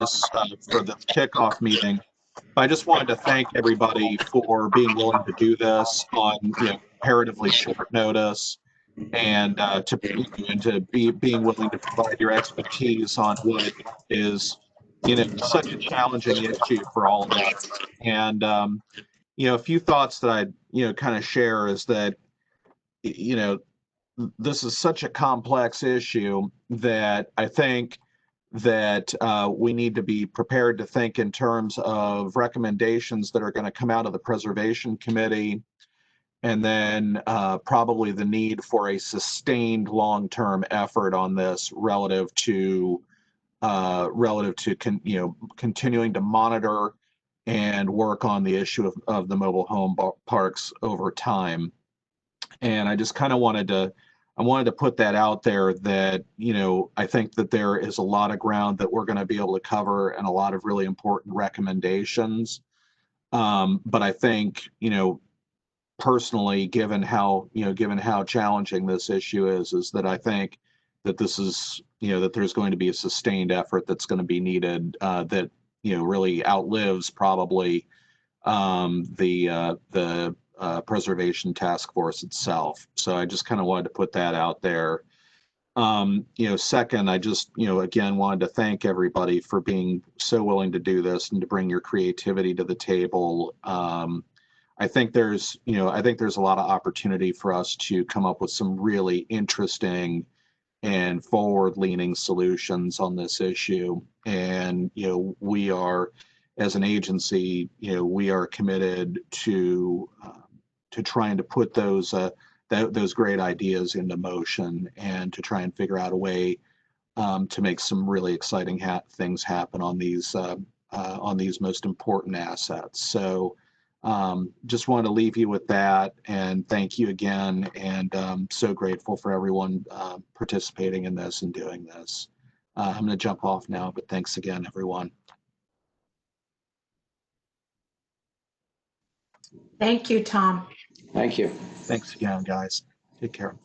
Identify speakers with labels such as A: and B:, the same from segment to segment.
A: for the kickoff meeting. I just wanted to thank everybody for being willing to do this on comparatively short notice, and being willing to provide your expertise on what is such a challenging issue for all of us. And a few thoughts that I'd kind of share is that this is such a complex issue that I think that we need to be prepared to think in terms of recommendations that are going to come out of the Preservation Committee, and then probably the need for a sustained long-term effort on this relative to continuing to monitor and work on the issue of the mobile home parks over time. And I just kind of wanted to put that out there that, I think that there is a lot of ground that we're going to be able to cover and a lot of really important recommendations. But I think, personally, given how challenging this issue is that I think that this is, that there's going to be a sustained effort that's going to be needed that, really outlives probably the Preservation Task Force itself. So I just kind of wanted to put that out there. Second, I just, again, wanted to thank everybody for being so willing to do this and to bring your creativity to the table. I think there's a lot of opportunity for us to come up with some really interesting and forward-leaning solutions on this issue. And, we are, as an agency, we are committed to trying to put those great ideas into motion and to try and figure out a way to make some really exciting things happen on these most important assets. So just wanted to leave you with that, and thank you again, and so grateful for everyone participating in this and doing this. I'm going to jump off now, but thanks again, everyone.
B: Thank you, Tom.
C: Thank you.
A: Thanks again, guys. Take care.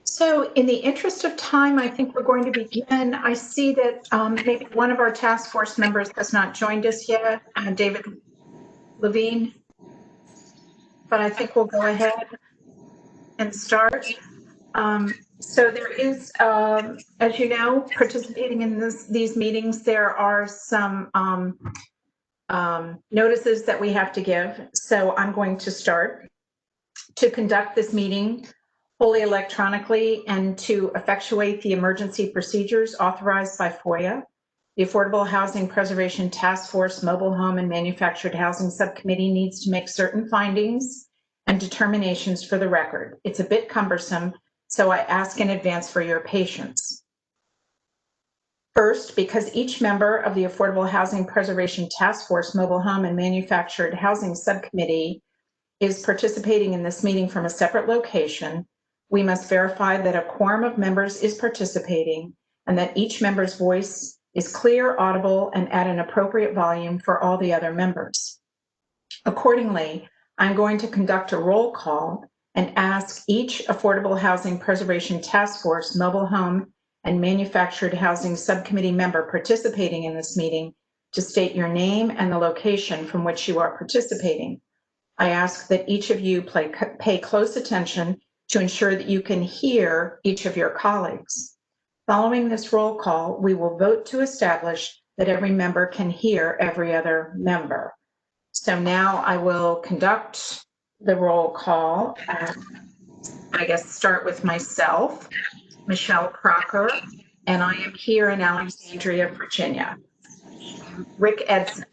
B: So in the interest of time, I think we're going to begin. I see that maybe one of our task force members has not joined us yet, David Levine, but I think we'll go ahead and start. So there is, as you know, participating in these meetings, there are some notices that we have to give. So I'm going to start. To conduct this meeting wholly electronically and to effectuate the emergency procedures authorized by FOIA, the Affordable Housing Preservation Task Force Mobile Home and Manufactured Housing Subcommittee needs to make certain findings and determinations for the record. It's a bit cumbersome, so I ask in advance for your patience. First, because each member of the Affordable Housing Preservation Task Force Mobile Home and Manufactured Housing Subcommittee is participating in this meeting from a separate location, we must verify that a quorum of members is participating and that each member's voice is clear, audible, and at an appropriate volume for all the other members. Accordingly, I'm going to conduct a roll call and ask each Affordable Housing Preservation Task Force Mobile Home and Manufactured Housing Subcommittee member participating in this meeting to state your name and the location from which you are participating. I ask that each of you pay close attention to ensure that you can hear each of your colleagues. Following this roll call, we will vote to establish that every member can hear every other member. So now I will conduct the roll call. I guess start with myself, Michelle Crocker, and I am here in Alexandria, Virginia. Rick Edson.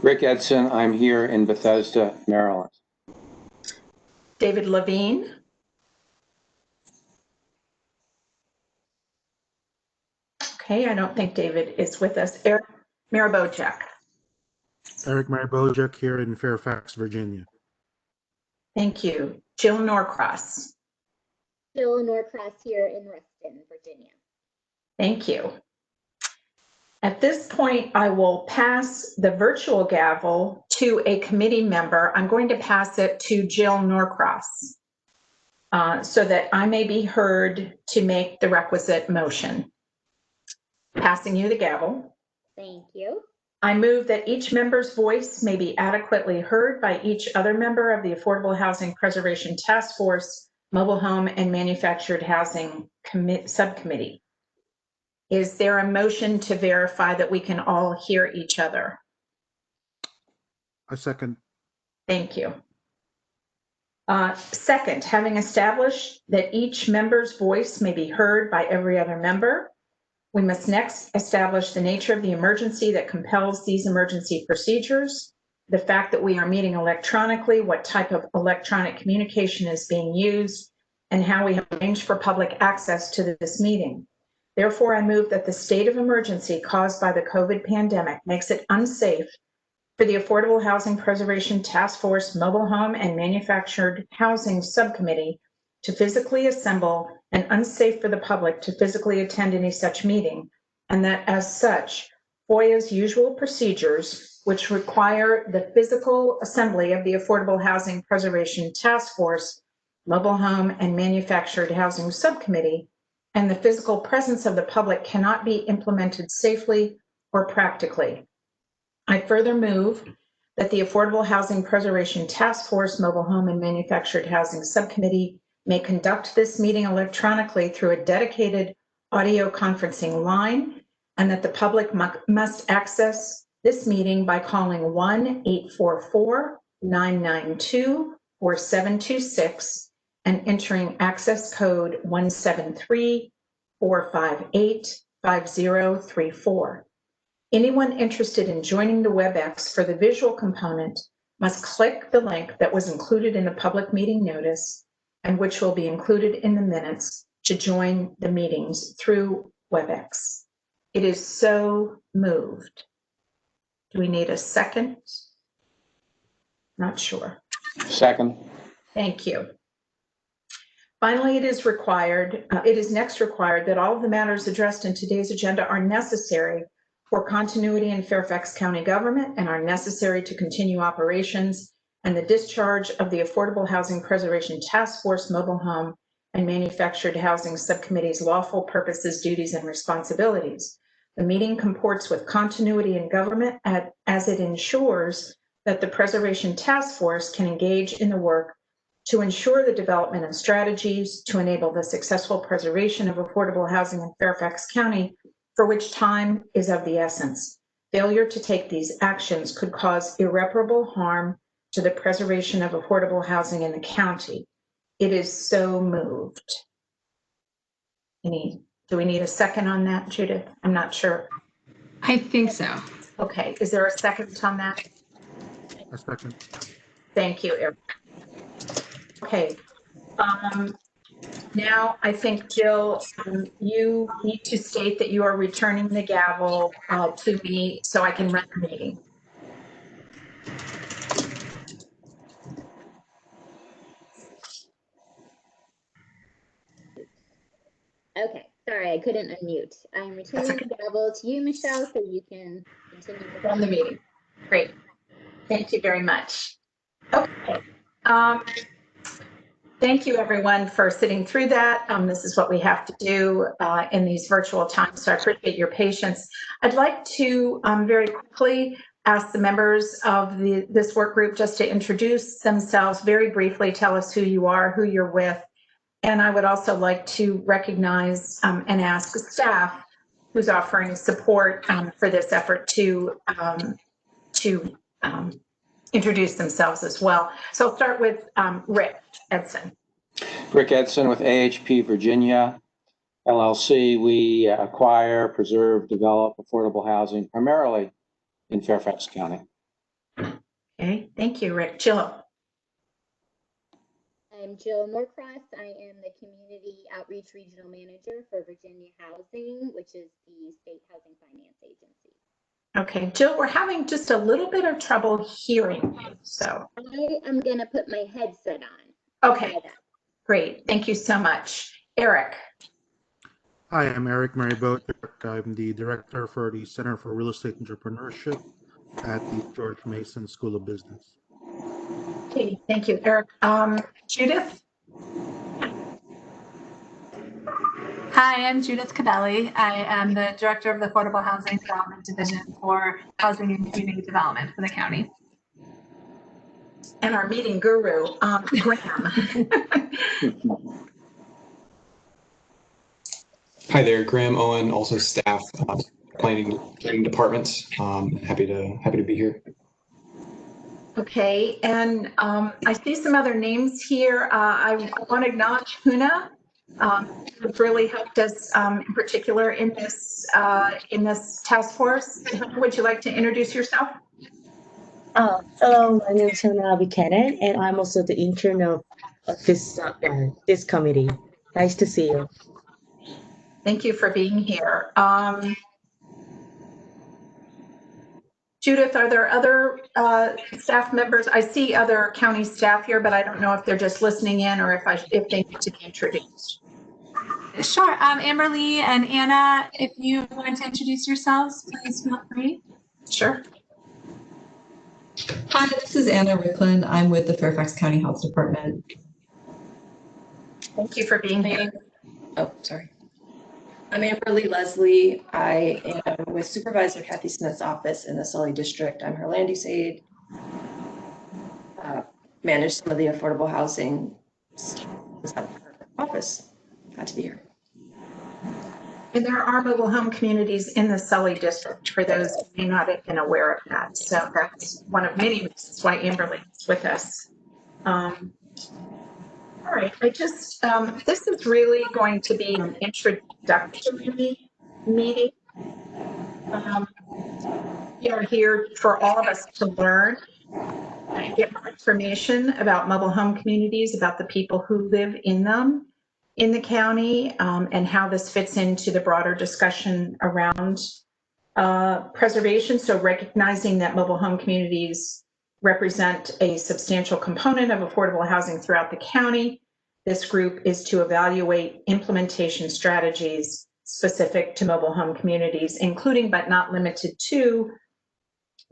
C: Rick Edson, I'm here in Bethesda, Maryland.
B: David Levine. Okay, I don't think David is with us. Eric Marabojak.
D: Eric Marabojak here in Fairfax, Virginia.
B: Thank you. Jill Norcross.
E: Jill Norcross here in Reston, Virginia.
B: Thank you. At this point, I will pass the virtual gavel to a committee member. I'm going to pass it to Jill Norcross so that I may be heard to make the requisite motion. Passing you the gavel.
E: Thank you.
B: I move that each member's voice may be adequately heard by each other member of the Affordable Housing Preservation Task Force, Mobile Home and Manufactured Housing Subcommittee. Is there a motion to verify that we can all hear each other?
D: I second.
B: Thank you. Second, having established that each member's voice may be heard by every other member, we must next establish the nature of the emergency that compels these emergency procedures, the fact that we are meeting electronically, what type of electronic communication is being used, and how we have arranged for public access to this meeting. Therefore, I move that the state of emergency caused by the COVID pandemic makes it unsafe for the Affordable Housing Preservation Task Force, Mobile Home and Manufactured Housing Subcommittee to physically assemble and unsafe for the public to physically attend any such meeting, and that as such, FOIA's usual procedures, which require the physical assembly of the Affordable Housing Preservation Task Force, Mobile Home and Manufactured Housing Subcommittee, and the physical presence of the public cannot be implemented safely or practically. I further move that the Affordable Housing Preservation Task Force, Mobile Home and Manufactured Housing Subcommittee may conduct this meeting electronically through a dedicated audio conferencing line, and that the public must access this meeting by calling 1-844-992-4726 and entering access code 173-458-5034. Anyone interested in joining the WebEx for the visual component must click the link that was included in the public meeting notice and which will be included in the minutes to join the meetings through WebEx. It is so moved. Do we need a second? Not sure.
C: Second.
B: Thank you. Finally, it is next required that all of the matters addressed in today's agenda are necessary for continuity in Fairfax County government and are necessary to continue operations and the discharge of the Affordable Housing Preservation Task Force, Mobile Home and Manufactured Housing Subcommittee's lawful purposes, duties, and responsibilities. The meeting comports with continuity in government as it ensures that the Preservation Task Force can engage in the work to ensure the development of strategies to enable the successful preservation of affordable housing in Fairfax County, for which time is of the essence. Failure to take these actions could cause irreparable harm to the preservation of affordable housing in the county. It is so moved. Do we need a second on that, Judith? I'm not sure.
F: I think so.
B: Okay, is there a second on that?
D: I second.
B: Thank you, Eric. Okay. Now, I think, Jill, you need to state that you are returning the gavel to me so I can run the meeting.
E: Okay, sorry, I couldn't unmute. I'm returning the gavel to you, Michelle, so you can continue
B: Run the meeting. Great. Thank you very much. Okay. Thank you, everyone, for sitting through that. This is what we have to do in these virtual times, so I appreciate your patience. I'd like to very quickly ask the members of this work group just to introduce themselves very briefly, tell us who you are, who you're with, and I would also like to recognize and ask staff who's offering support for this effort to introduce themselves as well. So I'll start with Rick Edson.
C: Rick Edson with AHP Virginia, LLC. We acquire, preserve, develop affordable housing primarily in Fairfax County.
B: Okay, thank you, Rick. Jill.
E: I'm Jill Norcross. I am the Community Outreach Regional Manager for Virginia Housing, which is the state housing finance agency.
B: Okay, Jill, we're having just a little bit of trouble hearing you, so.
E: I am going to put my headset on.
B: Okay, great. Thank you so much. Eric.
D: Hi, I'm Eric Mary Bojek. I'm the director for the Center for Real Estate Entrepreneurship at the George Mason School of Business.
B: Okay, thank you, Eric. Judith.
G: Hi, I'm Judith Cadelli. I am the Director of the Affordable Housing Development Division for Housing and Community Development for the county.
B: And our meeting guru, Graham.
H: Hi there, Graham Owen, also staff, planning departments. Happy to be here.
B: Okay, and I see some other names here. I want to acknowledge Huna, who's really helped us in particular in this task force. Would you like to introduce yourself?
I: Hello, my name is Huna Buchanan, and I'm also the intern of this committee. Nice to see you.
B: Thank you for being here. Judith, are there other staff members? I see other county staff here, but I don't know if they're just listening in or if they need to be introduced.
G: Sure. Amber Lee and Anna, if you want to introduce yourselves, please feel free.
B: Sure.
J: Hi, this is Anna Rickland. I'm with the Fairfax County Health Department.
B: Thank you for being here.
J: Oh, sorry. I'm Amber Lee Leslie. I am with Supervisor Kathy Smith's office in the Sully District. I'm her land use aide. Manage some of the affordable housing office. Glad to be here.
B: And there are mobile home communities in the Sully District for those who may not have been aware of that. So that's one of many reasons why Amber Lee is with us. All right, this is really going to be an introductory meeting. We are here for all of us to learn and get more information about mobile home communities, about the people who live in them in the county, and how this fits into the broader discussion around preservation. So recognizing that mobile home communities represent a substantial component of affordable housing throughout the county. This group is to evaluate implementation strategies specific to mobile home communities, including but not limited to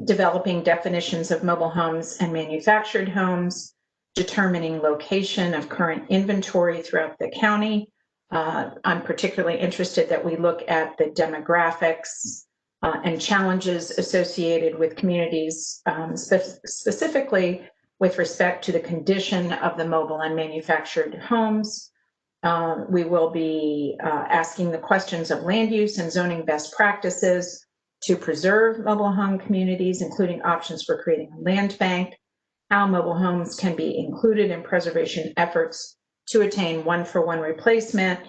B: developing definitions of mobile homes and manufactured homes, determining location of current inventory throughout the county. I'm particularly interested that we look at the demographics and challenges associated with communities, specifically with respect to the condition of the mobile and manufactured homes. We will be asking the questions of land use and zoning best practices to preserve mobile home communities, including options for creating a land bank, how mobile homes can be included in preservation efforts to attain one-for-one replacement,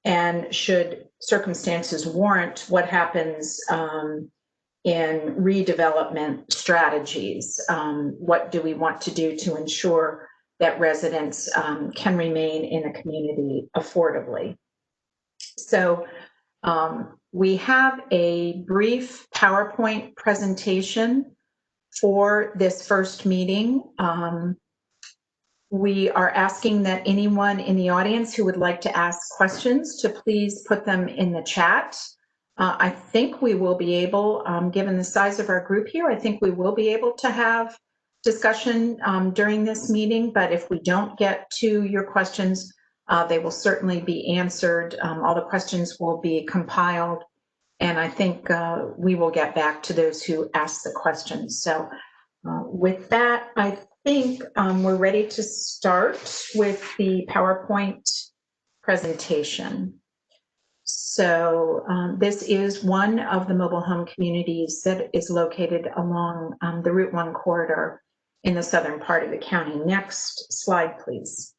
B: and should circumstances warrant, what happens in redevelopment strategies. What do we want to do to ensure that residents can remain in a community affordably? So we have a brief PowerPoint presentation for this first meeting. We are asking that anyone in the audience who would like to ask questions to please put them in the chat. I think we will be able, given the size of our group here, I think we will be able to have discussion during this meeting, but if we don't get to your questions, they will certainly be answered. All the questions will be compiled, and I think we will get back to those who asked the questions. So with that, I think we're ready to start with the PowerPoint presentation. So this is one of the mobile home communities that is located along the Route 1 corridor in the southern part of the county. Next slide, please.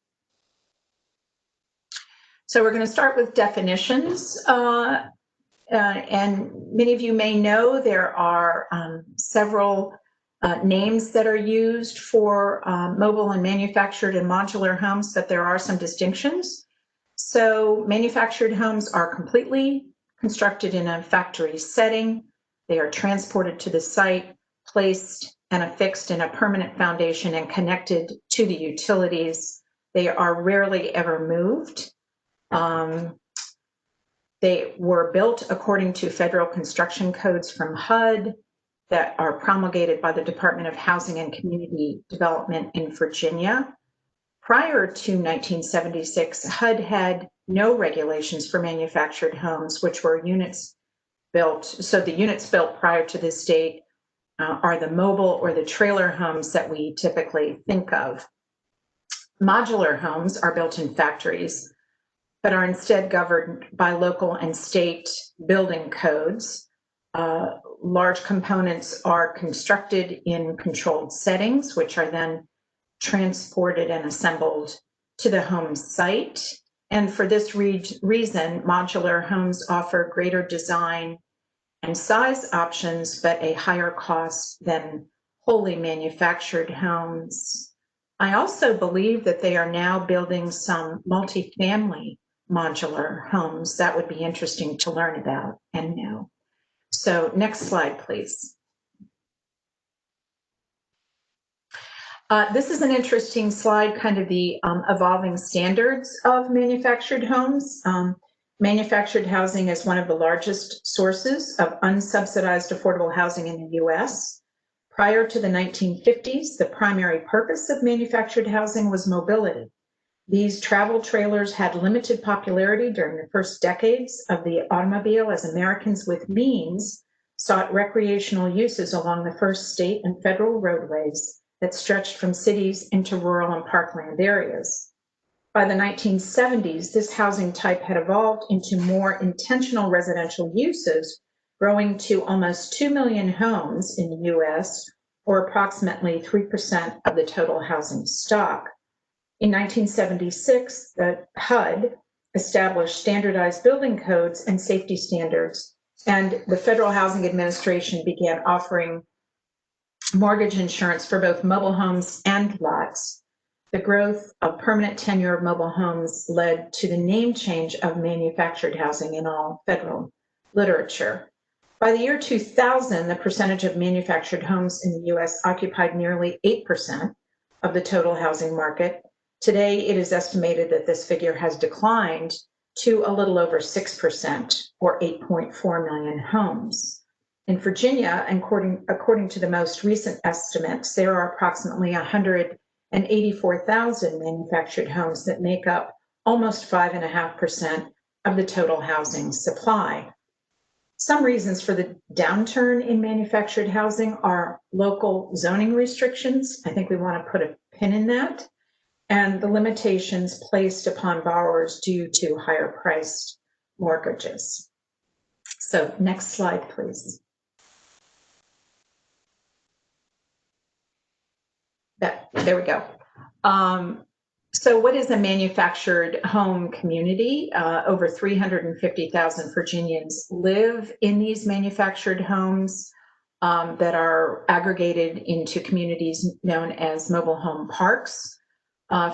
B: So we're going to start with definitions. And many of you may know there are several names that are used for mobile and manufactured and modular homes, but there are some distinctions. So manufactured homes are completely constructed in a factory setting. They are transported to the site, placed and affixed in a permanent foundation and connected to the utilities. They are rarely ever moved. They were built according to federal construction codes from HUD that are promulgated by the Department of Housing and Community Development in Virginia. Prior to 1976, HUD had no regulations for manufactured homes, which were units built. So the units built prior to this date are the mobile or the trailer homes that we typically think of. Modular homes are built in factories, but are instead governed by local and state building codes. Large components are constructed in controlled settings, which are then transported and assembled to the home site. And for this reason, modular homes offer greater design and size options, but a higher cost than wholly manufactured homes. I also believe that they are now building some multifamily modular homes. That would be interesting to learn about and know. So next slide, please. This is an interesting slide, kind of the evolving standards of manufactured homes. Manufactured housing is one of the largest sources of unsubsidized affordable housing in the US. Prior to the 1950s, the primary purpose of manufactured housing was mobility. These travel trailers had limited popularity during the first decades of the automobile as Americans with means sought recreational uses along the first state and federal roadways that stretched from cities into rural and parkland areas. By the 1970s, this housing type had evolved into more intentional residential uses, growing to almost 2 million homes in the US, or approximately 3% of the total housing stock. In 1976, the HUD established standardized building codes and safety standards, and the Federal Housing Administration began offering mortgage insurance for both mobile homes and lots. The growth of permanent tenure of mobile homes led to the name change of manufactured housing in all federal literature. By the year 2000, the percentage of manufactured homes in the US occupied nearly 8% of the total housing market. Today, it is estimated that this figure has declined to a little over 6%, or 8.4 million homes. In Virginia, according to the most recent estimates, there are approximately 184,000 manufactured homes that make up almost 5.5% of the total housing supply. Some reasons for the downturn in manufactured housing are local zoning restrictions. I think we want to put a pin in that, and the limitations placed upon borrowers due to higher priced mortgages. So next slide, please. There we go. So what is a manufactured home community? Over 350,000 Virginians live in these manufactured homes that are aggregated into communities known as mobile home parks.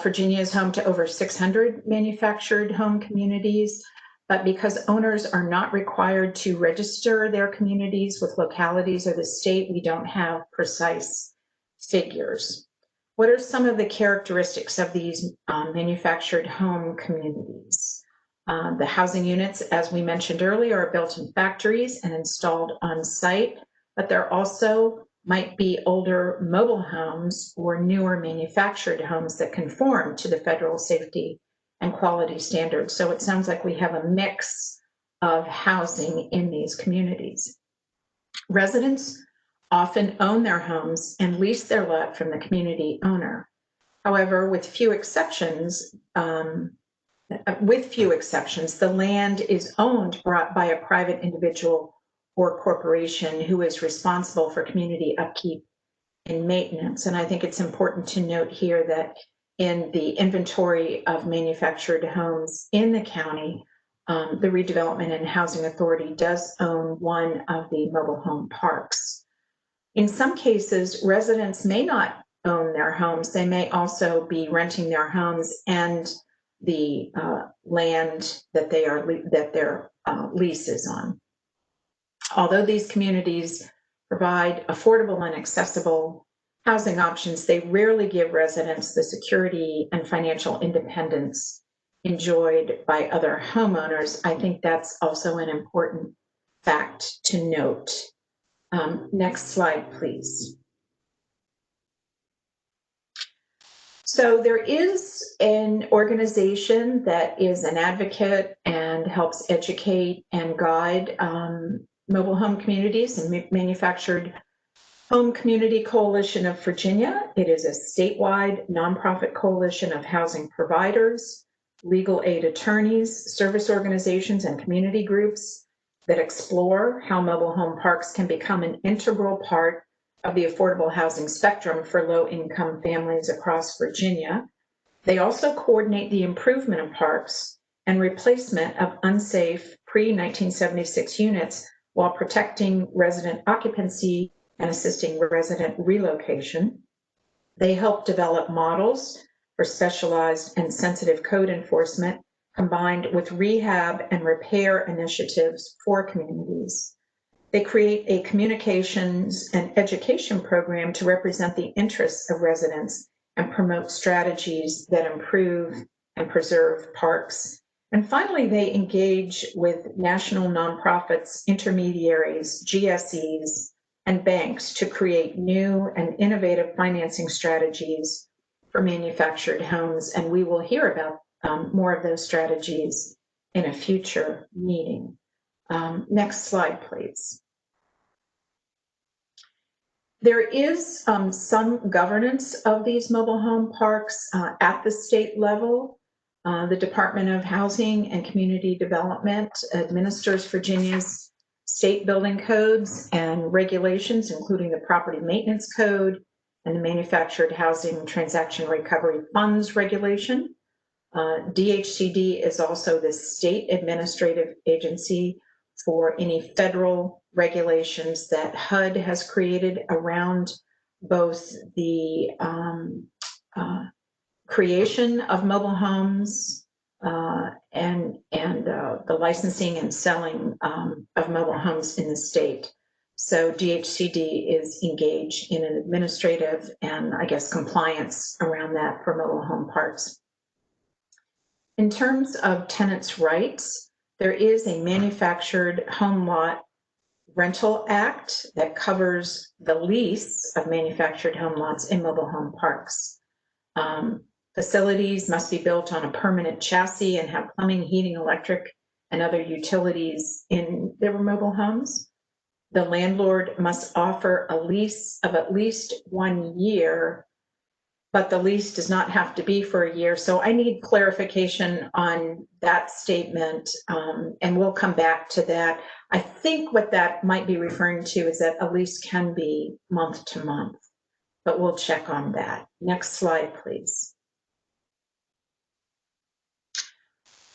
B: Virginia is home to over 600 manufactured home communities, but because owners are not required to register their communities with localities or the state, we don't have precise figures. What are some of the characteristics of these manufactured home communities? The housing units, as we mentioned earlier, are built in factories and installed on site, but there also might be older mobile homes or newer manufactured homes that conform to the federal safety and quality standards. So it sounds like we have a mix of housing in these communities. Residents often own their homes and lease their lot from the community owner. However, with few exceptions, the land is owned by a private individual or corporation who is responsible for community upkeep and maintenance. And I think it's important to note here that in the inventory of manufactured homes in the county, the Redevelopment and Housing Authority does own one of the mobile home parks. In some cases, residents may not own their homes. They may also be renting their homes and the land that their lease is on. Although these communities provide affordable and accessible housing options, they rarely give residents the security and financial independence enjoyed by other homeowners. I think that's also an important fact to note. Next slide, please. So there is an organization that is an advocate and helps educate and guide mobile home communities and manufactured home community coalition of Virginia. It is a statewide nonprofit coalition of housing providers, legal aid attorneys, service organizations, and community groups that explore how mobile home parks can become an integral part of the affordable housing spectrum for low-income families across Virginia. They also coordinate the improvement of parks and replacement of unsafe pre-1976 units while protecting resident occupancy and assisting resident relocation. They help develop models for specialized and sensitive code enforcement combined with rehab and repair initiatives for communities. They create a communications and education program to represent the interests of residents and promote strategies that improve and preserve parks. And finally, they engage with national nonprofits, intermediaries, GSEs, and banks to create new and innovative financing strategies for manufactured homes. And we will hear about more of those strategies in a future meeting. Next slide, please. There is some governance of these mobile home parks at the state level. The Department of Housing and Community Development administers Virginia's state building codes and regulations, including the Property Maintenance Code and the Manufactured Housing Transaction Recovery Funds Regulation. DHCD is also the state administrative agency for any federal regulations that HUD has created around both the creation of mobile homes and the licensing and selling of mobile homes in the state. So DHCD is engaged in an administrative and, I guess, compliance around that for mobile home parks. In terms of tenants' rights, there is a Manufactured Home Lot Rental Act that covers the lease of manufactured home lots in mobile home parks. Facilities must be built on a permanent chassis and have plumbing, heating, electric, and other utilities in their mobile homes. The landlord must offer a lease of at least 1 year, but the lease does not have to be for a year. So I need clarification on that statement, and we'll come back to that. I think what that might be referring to is that a lease can be month to month, but we'll check on that. Next slide, please.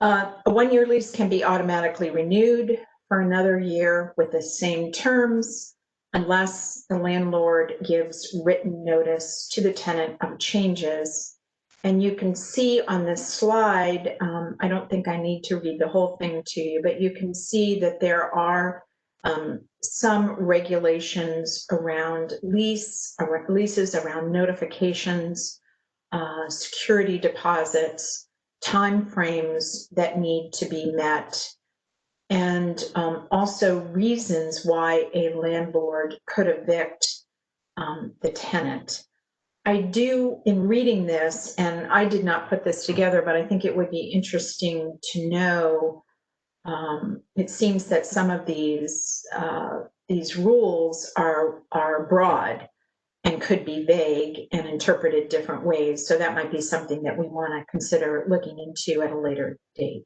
B: A 1-year lease can be automatically renewed for another year with the same terms unless the landlord gives written notice to the tenant of changes. And you can see on this slide, I don't think I need to read the whole thing to you, but you can see that there are some regulations around leases, around notifications, security deposits, timeframes that need to be met, and also reasons why a landlord could evict the tenant. I do, in reading this, and I did not put this together, but I think it would be interesting to know, it seems that some of these rules are broad and could be vague and interpreted different ways. So that might be something that we want to consider looking into at a later date.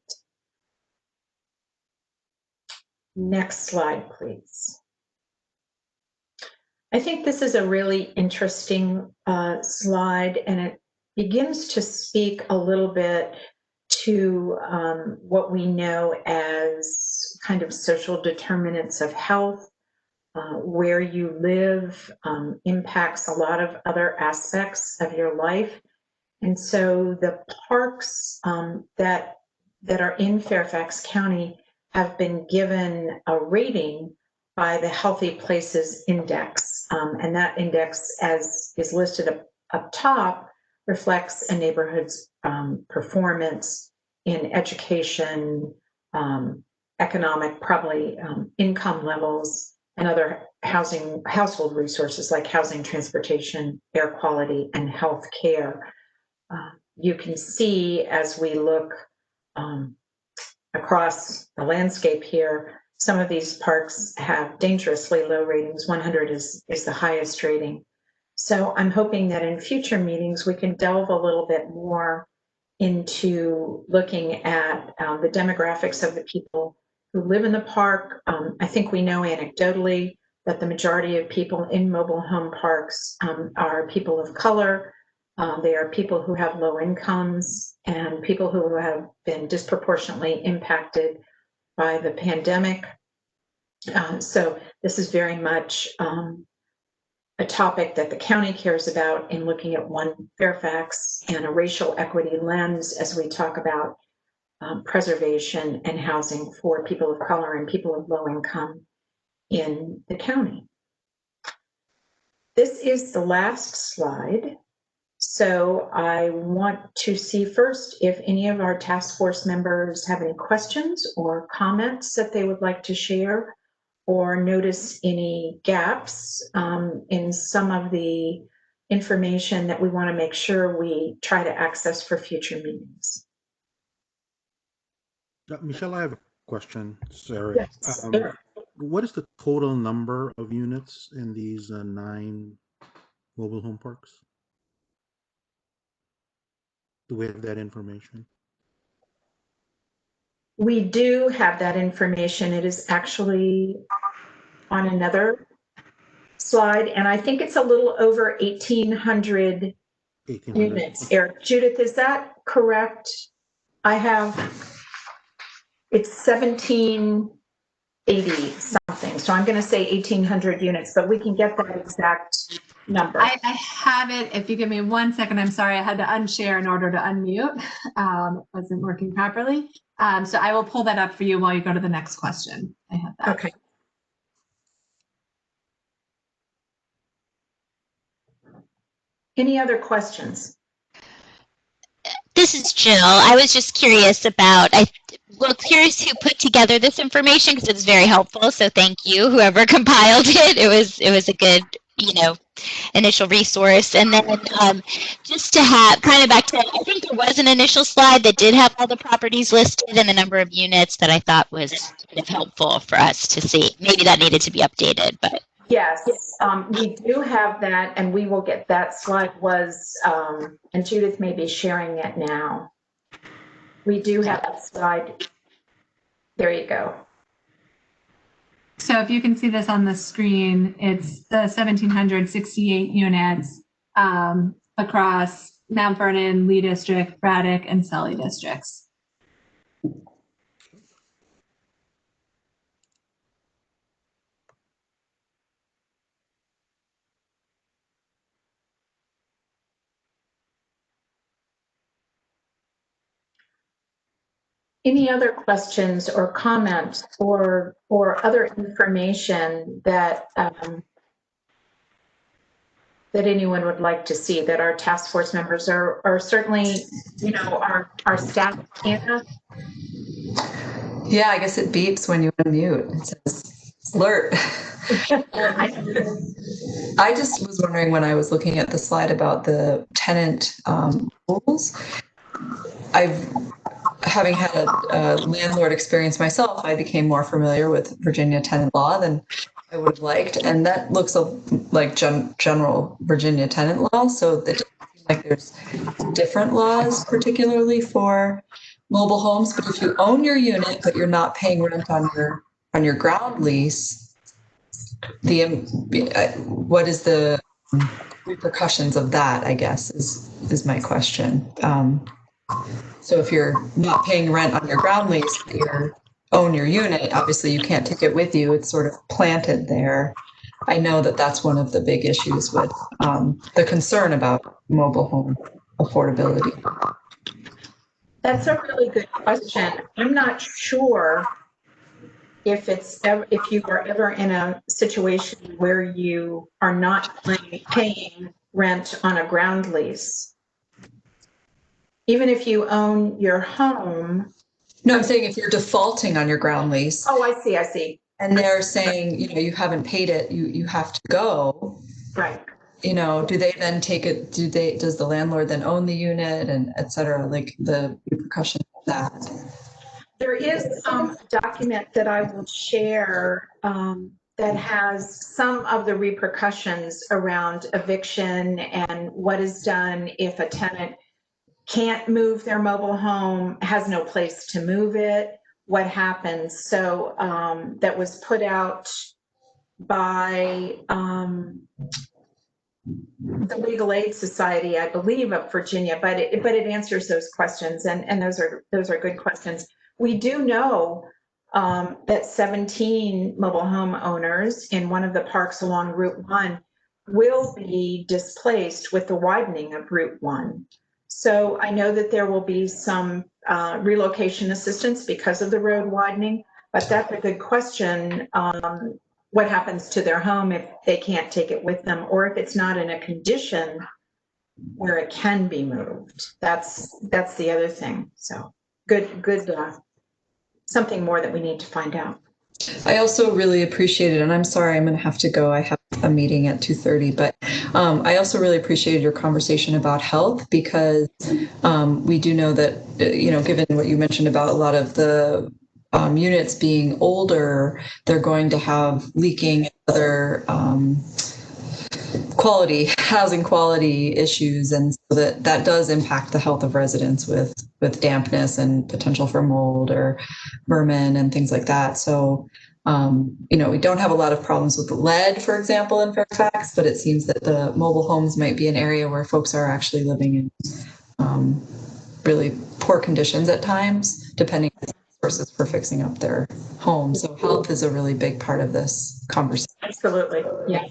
B: Next slide, please. I think this is a really interesting slide, and it begins to speak a little bit to what we know as kind of social determinants of health. Where you live impacts a lot of other aspects of your life. And so the parks that are in Fairfax County have been given a rating by the Healthy Places Index. And that index, as is listed up top, reflects a neighborhood's performance in education, economic, probably income levels, and other household resources like housing, transportation, air quality, and health care. You can see as we look across the landscape here, some of these parks have dangerously low ratings. 100 is the highest rating. So I'm hoping that in future meetings, we can delve a little bit more into looking at the demographics of the people who live in the park. I think we know anecdotally that the majority of people in mobile home parks are people of color. They are people who have low incomes and people who have been disproportionately impacted by the pandemic. So this is very much a topic that the county cares about in looking at One Fairfax and a racial equity lens as we talk about preservation and housing for people of color and people of low income in the county. This is the last slide. So I want to see first if any of our task force members have any questions or comments that they would like to share, or notice any gaps in some of the information that we want to make sure we try to access for future meetings.
D: Michelle, I have a question, Sarah.
B: Yes, sure.
D: What is the total number of units in these 9 mobile home parks? Do we have that information?
B: We do have that information. It is actually on another slide, and I think it's a little over 1,800 units. Eric, Judith, is that correct? I have, it's 1,780 something, so I'm going to say 1,800 units, but we can get that exact number.
G: I have it. If you give me 1 second, I'm sorry, I had to unshare in order to unmute. It wasn't working properly. So I will pull that up for you while you go to the next question. I have that.
B: Okay. Any other questions?
E: This is Jill. I was just curious about, curious who put together this information because it's very helpful. So thank you, whoever compiled it. It was a good, initial resource. And then just to have kind of back to, I think there was an initial slide that did have all the properties listed and the number of units that I thought was kind of helpful for us to see. Maybe that needed to be updated, but.
B: Yes, we do have that, and we will get that slide and Judith may be sharing it now. We do have that slide. There you go.
G: So if you can see this on the screen, it's the 1,768 units across Mount Vernon, Lee District, Braddock, and Sully districts.
B: Any other questions or comments or other information that that anyone would like to see that our task force members are certainly, our staff? Anna?
J: Yeah, I guess it beeps when you unmute. It says alert. I just was wondering when I was looking at the slide about the tenant rules. Having had a landlord experience myself, I became more familiar with Virginia tenant law than I would have liked. And that looks like general Virginia tenant law. So it seems like there's different laws, particularly for mobile homes. But if you own your unit, but you're not paying rent on your ground lease, what is the repercussions of that, I guess, is my question. So if you're not paying rent on your ground lease, but you own your unit, obviously you can't take it with you. It's sort of planted there. I know that that's one of the big issues with the concern about mobile home affordability.
B: That's a really good question. I'm not sure if you are ever in a situation where you are not paying rent on a ground lease. Even if you own your home.
J: No, I'm saying if you're defaulting on your ground lease.
B: Oh, I see.
J: And they're saying, you haven't paid it, you have to go.
B: Right.
J: do they then take it, does the landlord then own the unit and et cetera, like the repercussions of that?
B: There is a document that I will share that has some of the repercussions around eviction and what is done if a tenant can't move their mobile home, has no place to move it, what happens. So that was put out by the Legal Aid Society, I believe, of Virginia, but it answers those questions, and those are good questions. We do know that 17 mobile home owners in one of the parks along Route 1 will be displaced with the widening of Route 1. So I know that there will be some relocation assistance because of the road widening, but that's a good question. What happens to their home if they can't take it with them, or if it's not in a condition where it can be moved? That's the other thing. So good, something more that we need to find out.
J: I also really appreciated, and I'm sorry, I'm going to have to go. I have a meeting at 2:30, but I also really appreciated your conversation about health, because we do know that, given what you mentioned about a lot of the units being older, they're going to have leaking and other housing quality issues, and so that does impact the health of residents with dampness and potential for mold or vermin and things like that. So we don't have a lot of problems with lead, for example, in Fairfax, but it seems that the mobile homes might be an area where folks are actually living in really poor conditions at times, depending on resources for fixing up their home. So health is a really big part of this conversation.
B: Absolutely, yeah.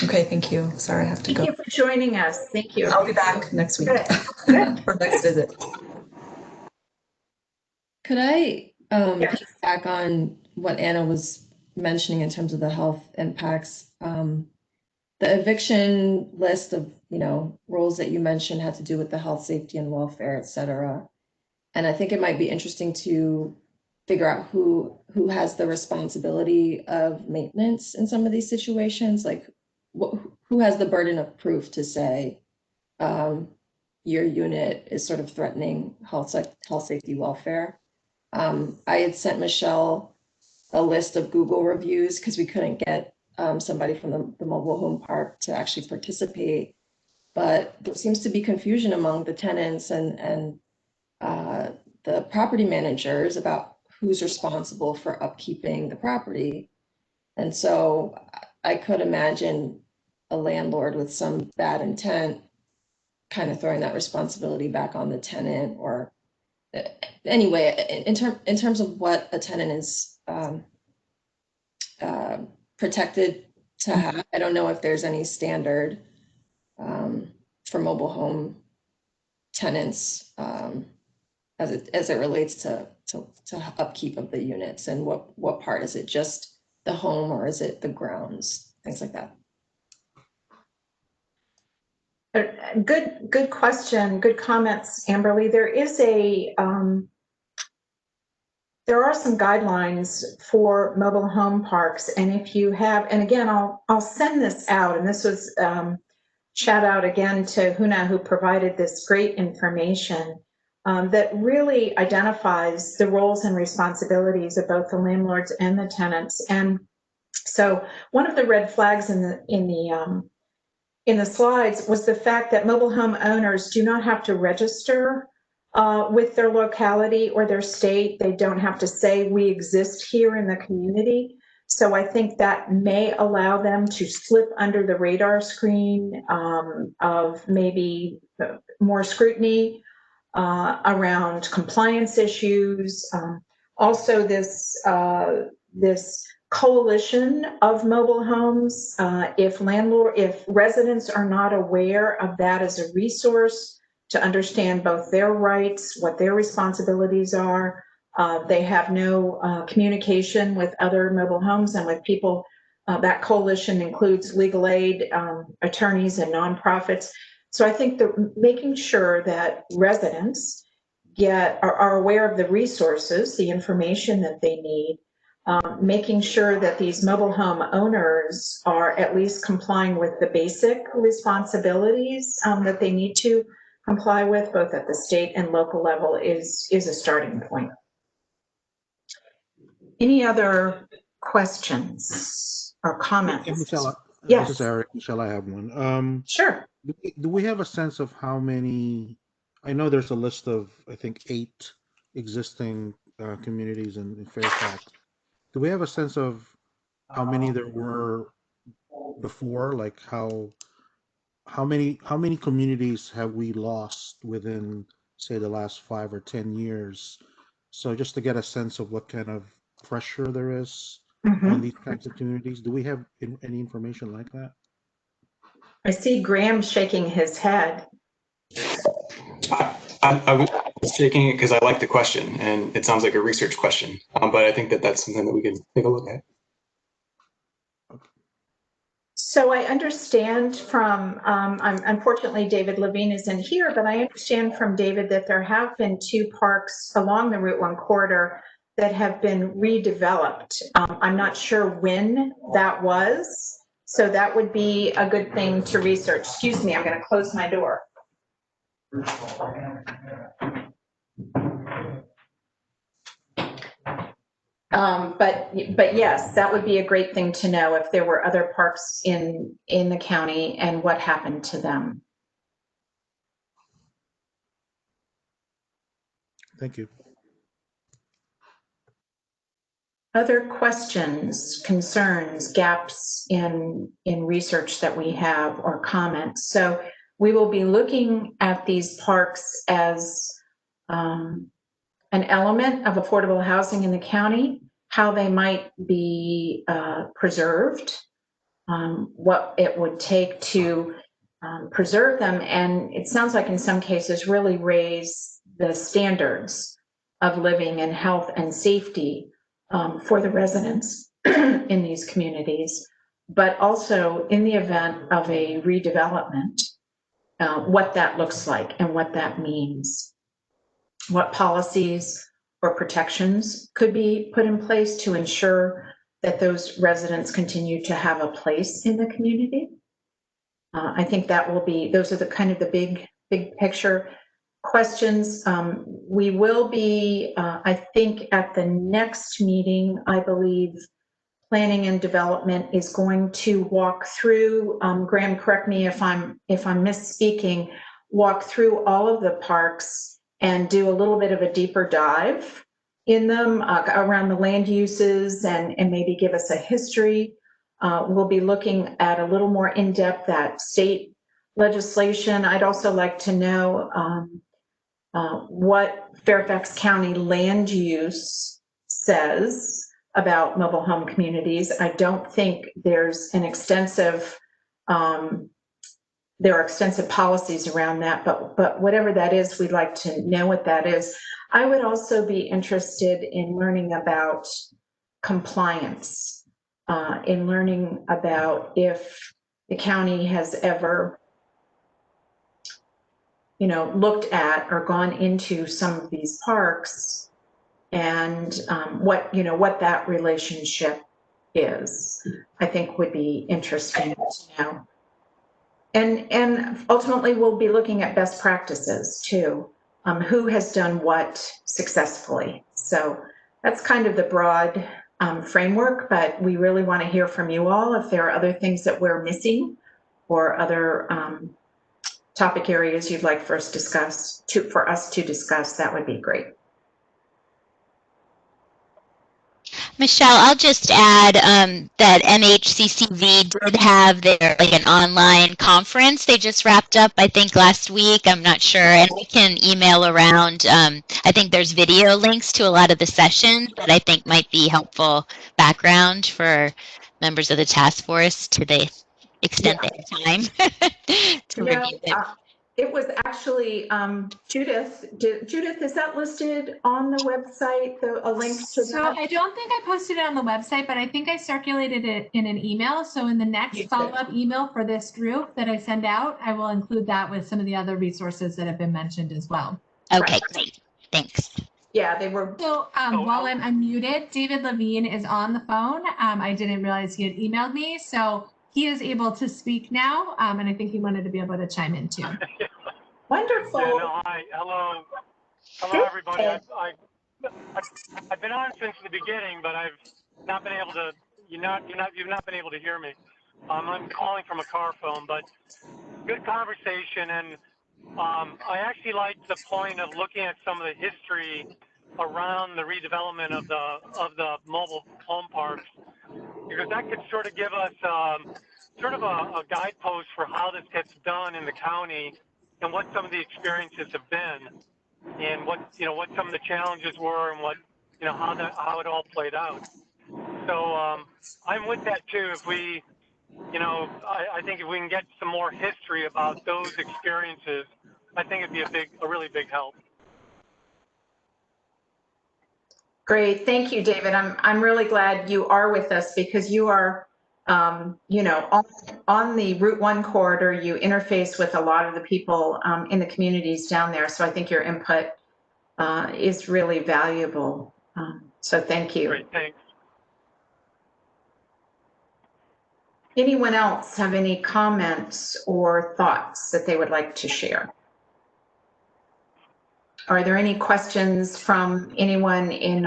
J: Okay, thank you. Sorry, I have to go.
B: Thank you for joining us. Thank you.
J: I'll be back next week
B: Good.
J: for next visit.
K: Could I
B: Yes.
K: piggyback on what Anna was mentioning in terms of the health impacts? The eviction list of, rules that you mentioned had to do with the health, safety, and welfare, et cetera. And I think it might be interesting to figure out who has the responsibility of maintenance in some of these situations. Like, who has the burden of proof to say your unit is sort of threatening health, safety, welfare? I had sent Michelle a list of Google reviews because we couldn't get somebody from the mobile home park to actually participate. But there seems to be confusion among the tenants and the property managers about who's responsible for upkeeping the property. And so I could imagine a landlord with some bad intent kind of throwing that responsibility back on the tenant, or anyway, in terms of what a tenant is protected to have. I don't know if there's any standard for mobile home tenants as it relates to upkeep of the units, and what part is it? Just the home, or is it the grounds, things like that?
B: Good question. Good comments, Amberly. There are some guidelines for mobile home parks, and if you have, and again, I'll send this out, and this was shout out again to Huna, who provided this great information that really identifies the roles and responsibilities of both the landlords and the tenants. And so one of the red flags in the slides was the fact that mobile home owners do not have to register with their locality or their state. They don't have to say we exist here in the community. So I think that may allow them to slip under the radar screen of maybe more scrutiny around compliance issues. Also, this coalition of mobile homes, if residents are not aware of that as a resource to understand both their rights, what their responsibilities are, they have no communication with other mobile homes and with people. That coalition includes legal aid, attorneys, and nonprofits. So I think that making sure that residents are aware of the resources, the information that they need, making sure that these mobile home owners are at least complying with the basic responsibilities that they need to comply with, both at the state and local level, is a starting point. Any other questions or comments?
D: Michelle,
B: Yes.
D: This is Eric. Michelle, I have one.
B: Sure.
D: Do we have a sense of how many? I know there's a list of, I think, 8 existing communities in Fairfax. Do we have a sense of how many there were before? Like how many communities have we lost within, say, the last 5 or 10 years? So just to get a sense of what kind of pressure there is on these kinds of communities, do we have any information like that?
B: I see Graham shaking his head.
H: I was shaking it because I like the question, and it sounds like a research question. But I think that that's something that we can take a look at.
B: So I understand from, unfortunately, David Levine isn't here, but I understand from David that there have been 2 parks along the Route 1 corridor that have been redeveloped. I'm not sure when that was, so that would be a good thing to research. Excuse me, I'm going to close my door. But yes, that would be a great thing to know if there were other parks in the county and what happened to them.
D: Thank you.
B: Other questions, concerns, gaps in research that we have, or comments? So we will be looking at these parks as an element of affordable housing in the county, how they might be preserved, what it would take to preserve them, and it sounds like in some cases really raise the standards of living and health and safety for the residents in these communities, but also in the event of a redevelopment, what that looks like and what that means. What policies or protections could be put in place to ensure that those residents continue to have a place in the community. I think that will be, those are the kind of the big picture questions. We will be, I think at the next meeting, I believe, Planning and Development is going to walk through, Graham, correct me if I'm misspeaking, walk through all of the parks and do a little bit of a deeper dive in them around the land uses and maybe give us a history. We'll be looking at a little more in-depth at state legislation. I'd also like to know what Fairfax County land use says about mobile home communities. I don't think there's an extensive, there are extensive policies around that, but whatever that is, we'd like to know what that is. I would also be interested in learning about compliance, in learning about if the county has ever, looked at or gone into some of these parks and what that relationship is, I think would be interesting to know. And ultimately, we'll be looking at best practices too. Who has done what successfully? So that's kind of the broad framework, but we really want to hear from you all. If there are other things that we're missing or other topic areas you'd like for us to discuss, that would be great.
E: Michelle, I'll just add that MHCCV did have their an online conference. They just wrapped up, I think, last week. I'm not sure, and we can email around. I think there's video links to a lot of the sessions that I think might be helpful background for members of the task force to the extent they have time to review it.
B: It was actually Judith. Judith, is that listed on the website? A link to that?
G: So I don't think I posted it on the website, but I think I circulated it in an email. So in the next follow-up email for this group that I send out, I will include that with some of the other resources that have been mentioned as well.
E: Okay, great. Thanks.
B: Yeah, they were.
G: So while I'm unmuted, David Levine is on the phone. I didn't realize he had emailed me, so he is able to speak now, and I think he wanted to be able to chime in too.
B: Wonderful.
L: Yeah, no, hi, hello, everybody. I've been on since the beginning, but I've not been able to. You've not been able to hear me. I'm calling from a car phone, but good conversation, and I actually like the point of looking at some of the history around the redevelopment of the mobile home parks, because that could sort of give us sort of a guidepost for how this gets done in the county and what some of the experiences have been, and what some of the challenges were, and what how it all played out. So I'm with that too. If we, I think if we can get some more history about those experiences, I think it'd be a really big help.
B: Great, thank you, David. I'm really glad you are with us, because you are, on the Route 1 corridor. You interface with a lot of the people in the communities down there. So I think your input is really valuable. So thank you.
L: Great, thanks.
B: Anyone else have any comments or thoughts that they would like to share? Are there any questions from anyone in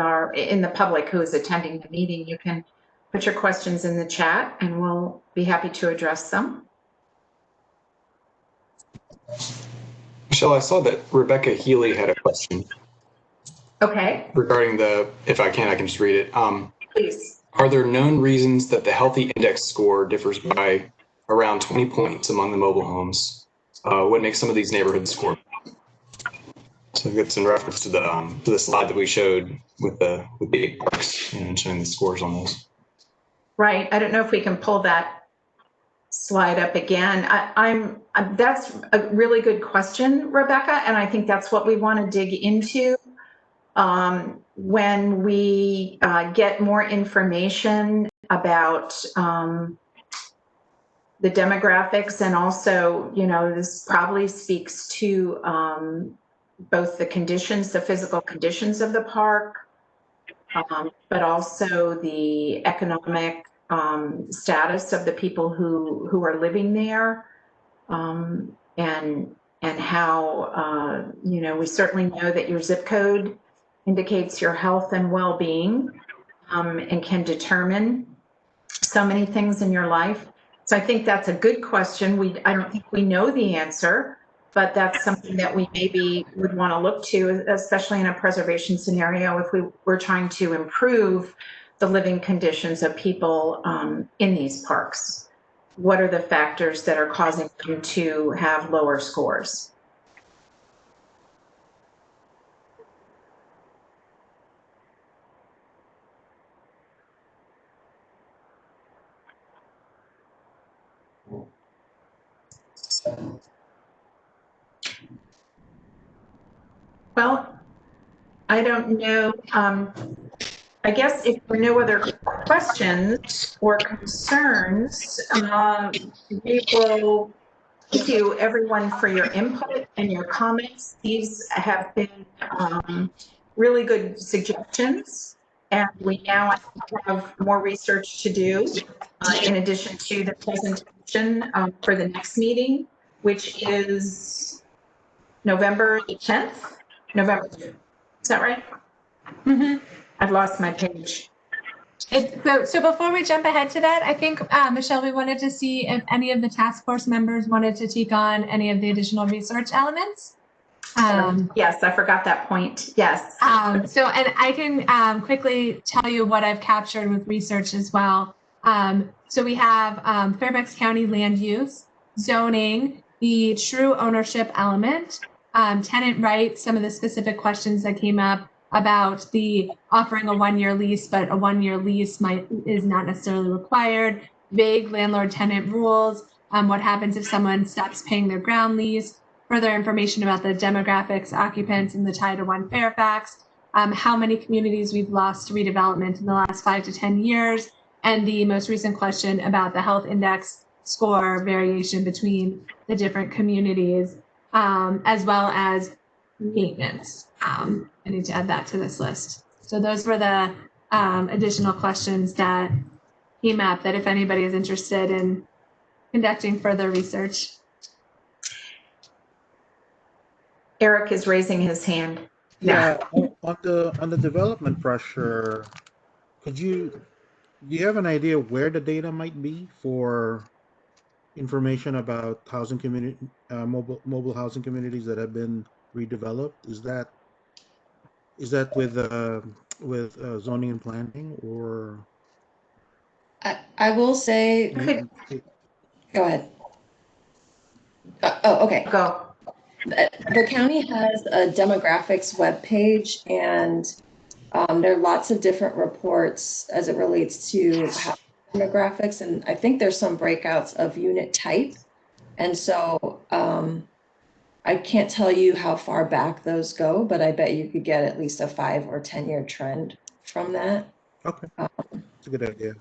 B: the public who is attending the meeting? You can put your questions in the chat and we'll be happy to address them.
H: Michelle, I saw that Rebecca Healy had a question.
B: Okay.
H: Regarding if I can just read it.
B: Please.
H: Are there known reasons that the Healthy Index score differs by around 20 points among the mobile homes? What makes some of these neighborhoods score? So it's in reference to the slide that we showed with the 8 parks, and showing the scores on those.
B: Right. I don't know if we can pull that slide up again. That's a really good question, Rebecca, and I think that's what we want to dig into when we get more information about the demographics, and also, this probably speaks to both the conditions, the physical conditions of the park, but also the economic status of the people who are living there, and how, we certainly know that your zip code indicates your health and well-being, and can determine so many things in your life. So I think that's a good question. I don't think we know the answer, but that's something that we maybe would want to look to, especially in a preservation scenario, if we were trying to improve the living conditions of people in these parks. What are the factors that are causing them to have lower scores? Well, I don't know. I guess if there are no other questions or concerns, we will thank you everyone for your input and your comments. These have been really good suggestions, and we now have more research to do in addition to the presentation for the next meeting, which is November 10th. November, is that right?
G: Mm-hmm.
B: I've lost my page.
G: So before we jump ahead to that, I think, Michelle, we wanted to see if any of the task force members wanted to take on any of the additional research elements.
B: Yes, I forgot that point. Yes.
G: And I can quickly tell you what I've captured with research as well. So we have Fairfax County land use, zoning, the true ownership element, tenant rights, some of the specific questions that came up about the offering a 1-year lease, but a 1-year lease is not necessarily required, vague landlord-tenant rules, what happens if someone stops paying their ground lease, further information about the demographics, occupants in the Title I Fairfax, how many communities we've lost to redevelopment in the last 5 to 10 years, and the most recent question about the health index score variation between the different communities, as well as maintenance. I need to add that to this list. So those were the additional questions that came up that if anybody is interested in conducting further research.
B: Eric is raising his hand.
D: Yeah, on the development pressure, do you have an idea where the data might be for information about housing community, mobile housing communities that have been redeveloped? Is that with zoning and planning, or?
K: I will say, go ahead. Oh, okay.
B: Go.
K: The county has a demographics webpage, and there are lots of different reports as it relates to demographics, and I think there's some breakouts of unit type. And so I can't tell you how far back those go, but I bet you could get at least a 5 or 10-year trend from that.
D: Okay, that's a good idea.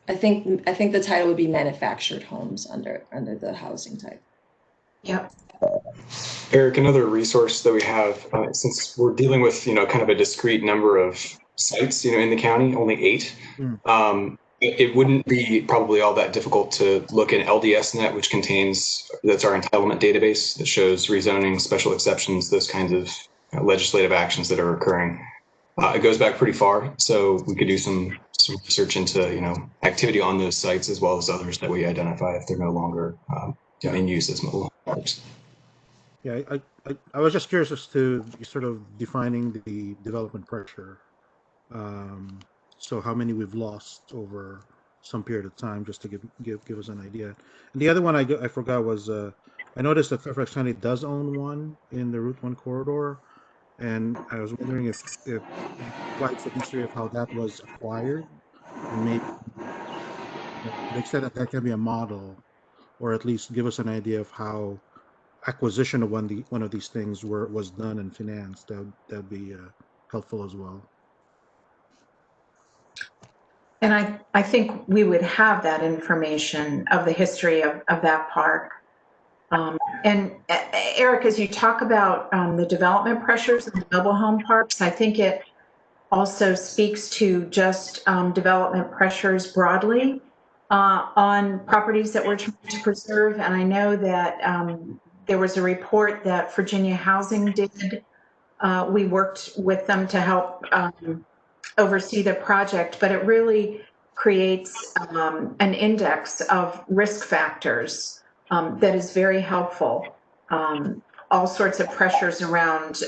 K: I think the title would be manufactured homes under the housing type.
B: Yep.
H: Eric, another resource that we have, since we're dealing with, kind of a discrete number of sites, in the county, only 8, it wouldn't be probably all that difficult to look in LDSNet, which that's our entitlement database that shows rezoning, special exceptions, those kinds of legislative actions that are occurring. It goes back pretty far, so we could do some research into, activity on those sites as well as others that we identify if they're no longer in use as mobile homes.
D: Yeah, I was just curious as to sort of defining the development pressure. So how many we've lost over some period of time, just to give us an idea. And the other one I forgot was I noticed that Fairfax County does own one in the Route 1 corridor, and I was wondering if quite the history of how that was acquired, and maybe to the extent that can be a model, or at least give us an idea of how acquisition of one of these things was done and financed. That'd be helpful as well.
B: And I think we would have that information of the history of that park. And Eric, as you talk about the development pressures of the mobile home parks, I think it also speaks to just development pressures broadly on properties that we're trying to preserve. And I know that there was a report that Virginia Housing did. We worked with them to help oversee the project, but it really creates an index of risk factors that is very helpful. All sorts of pressures around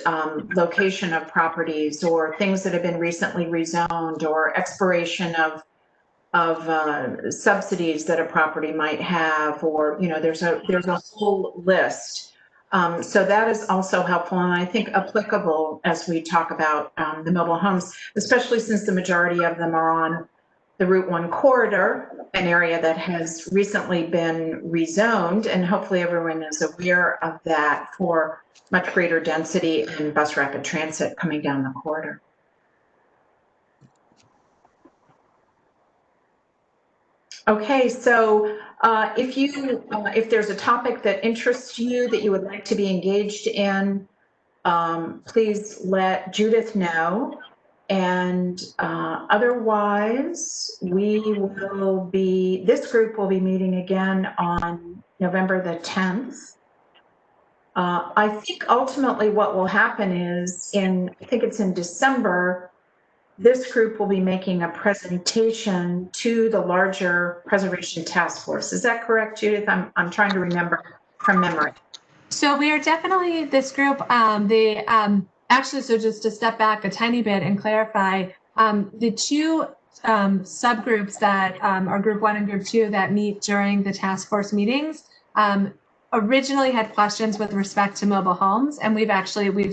B: location of properties or things that have been recently rezoned or expiration of subsidies that a property might have, or there's a whole list. So that is also helpful, and I think applicable as we talk about the mobile homes, especially since the majority of them are on the Route 1 corridor, an area that has recently been rezoned, and hopefully everyone is aware of that for much greater density and bus rapid transit coming down the corridor. Okay, so if there's a topic that interests you that you would like to be engaged in, please let Judith know. And otherwise, this group will be meeting again on November the 10th. I think ultimately what will happen is I think it's in December, this group will be making a presentation to the larger preservation task force. Is that correct, Judith? I'm trying to remember from memory.
G: So we are definitely this group. Actually, so just to step back a tiny bit and clarify, the two subgroups that are Group 1 and Group 2 that meet during the task force meetings originally had questions with respect to mobile homes, and we've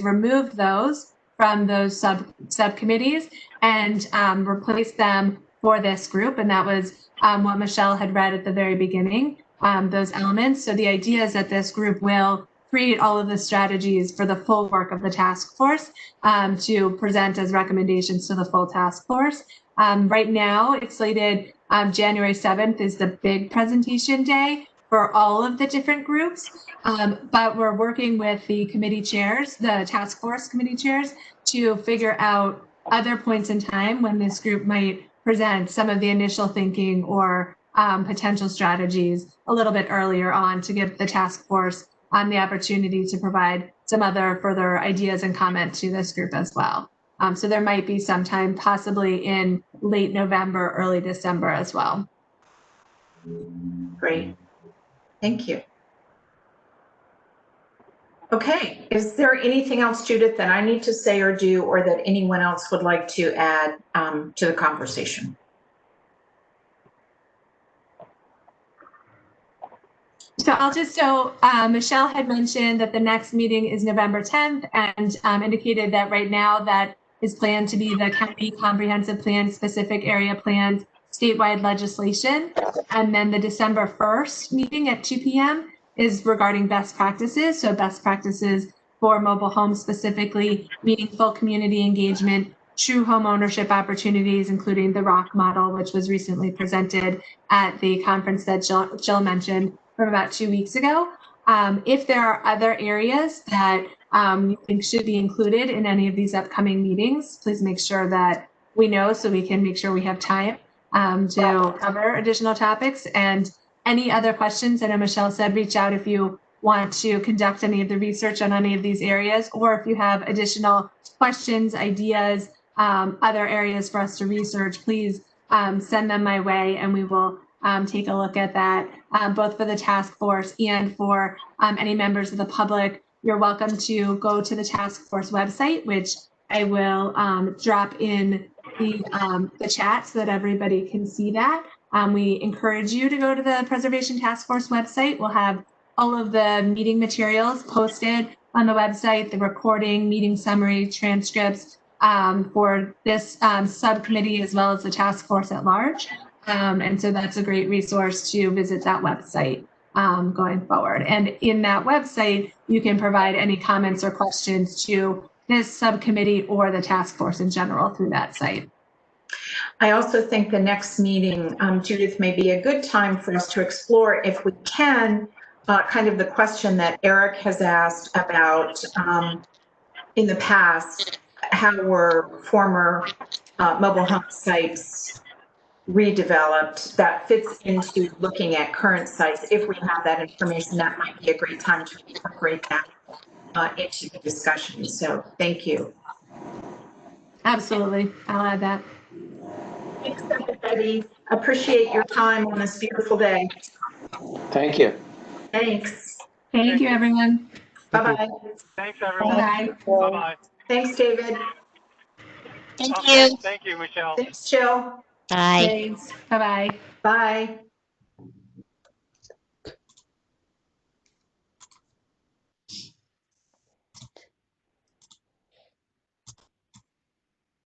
G: removed those from those subcommittees and replaced them for this group. And that was what Michelle had read at the very beginning, those elements. So the idea is that this group will create all of the strategies for the full work of the task force to present as recommendations to the full task force. Right now, it's slated January 7th is the big presentation day for all of the different groups, but we're working with the committee chairs, the task force committee chairs, to figure out other points in time when this group might present some of the initial thinking or potential strategies a little bit earlier on to give the task force the opportunity to provide some other further ideas and comment to this group as well. So there might be some time possibly in late November, early December as well.
B: Great. Thank you. Okay, is there anything else, Judith, that I need to say or do, or that anyone else would like to add to the conversation?
G: So Michelle had mentioned that the next meeting is November 10th and indicated that right now that is planned to be the county comprehensive plan, specific area plans, statewide legislation. And then the December 1st meeting at 2 p.m. is regarding best practices. So best practices for mobile homes, specifically meaningful community engagement, true home ownership opportunities, including the ROC model, which was recently presented at the conference that Jill mentioned from about 2 weeks ago. If there are other areas that you think should be included in any of these upcoming meetings, please make sure that we know so we can make sure we have time to cover additional topics. And any other questions, I know Michelle said reach out if you want to conduct any of the research on any of these areas, or if you have additional questions, ideas, other areas for us to research, please send them my way and we will take a look at that, both for the task force and for any members of the public. You're welcome to go to the task force website, which I will drop in the chat so that everybody can see that. We encourage you to go to the Preservation Task Force website. We'll have all of the meeting materials posted on the website, the recording, meeting summary, transcripts for this subcommittee as well as the task force at large. And so that's a great resource to visit that website going forward. And in that website, you can provide any comments or questions to this subcommittee or the task force in general through that site.
B: I also think the next meeting, Judith, may be a good time for us to explore, if we can, kind of the question that Eric has asked about in the past, how were former mobile home sites redeveloped. That fits into looking at current sites. If we have that information, that might be a great time to incorporate that into the discussion. So thank you.
G: Absolutely. I'll add that.
B: Thanks, everybody. Appreciate your time on this beautiful day.
C: Thank you.
B: Thanks.
G: Thank you, everyone.
B: Bye-bye.
L: Thanks, everyone.
G: Bye.
L: Bye-bye.
B: Thanks, David.
E: Thank
L: Okay,
E: you.
L: thank you, Michelle.
B: Thanks, Jill.
E: Bye.
G: Thanks. Bye-bye.
B: Bye.